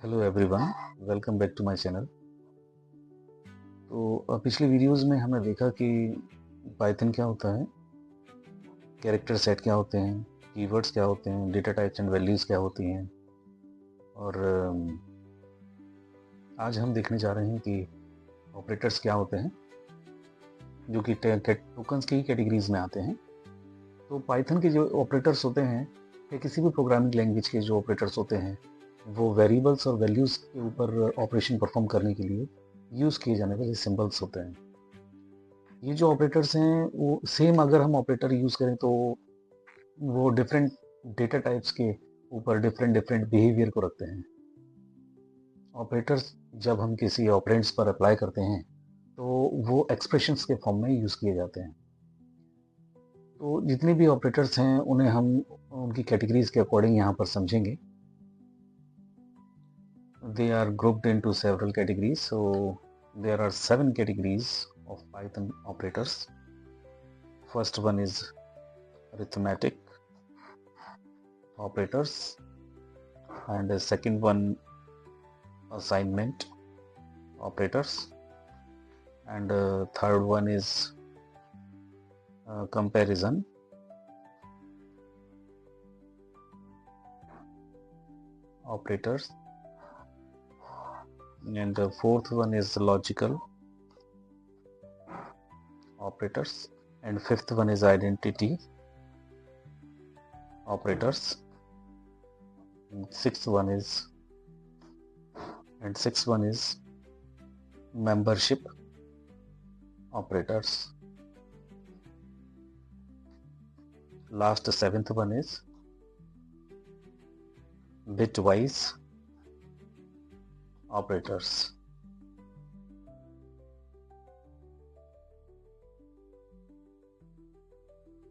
Hello everyone, welcome back to my channel. तो पिछले videos में हमने देखा कि पाइथन क्या होता है, कैरेक्टर सेट क्या होते हैं, कीवर्ड्स क्या होते हैं, डेटा टाइप्स एंड वैल्यूज़ क्या होती हैं। और आज हम देखने जा रहे हैं कि ऑपरेटर्स क्या होते हैं, जो कि टोकन्स की कैटेगरीज में आते हैं। तो पाइथन के जो ऑपरेटर्स होते हैं या किसी भी प्रोग्रामिंग लैंग्वेज के जो ऑपरेटर्स होते हैं, वो वेरिएबल्स और वैल्यूज़ के ऊपर ऑपरेशन परफॉर्म करने के लिए यूज़ किए जाने वाले सिंबल्स होते हैं। ये जो ऑपरेटर्स हैं वो सेम, अगर हम ऑपरेटर यूज़ करें तो वो डिफरेंट डेटा टाइप्स के ऊपर डिफरेंट डिफरेंट बिहेवियर को रखते हैं। ऑपरेटर्स जब हम किसी ऑपरेंड्स पर अप्लाई करते हैं तो वो एक्सप्रेशंस के फॉर्म में यूज़ किए जाते हैं। तो जितने भी ऑपरेटर्स हैं उन्हें हम उनकी कैटेगरीज के अकॉर्डिंग यहाँ पर समझेंगे। They are grouped into several categories. So there are 7 categories of Python operators. First one is arithmetic operators, and the second one assignment operators, and third one is comparison operators, and the fourth one is logical operators, and fifth one is identity operators, and sixth one is membership operators. Last seventh one is bitwise operators.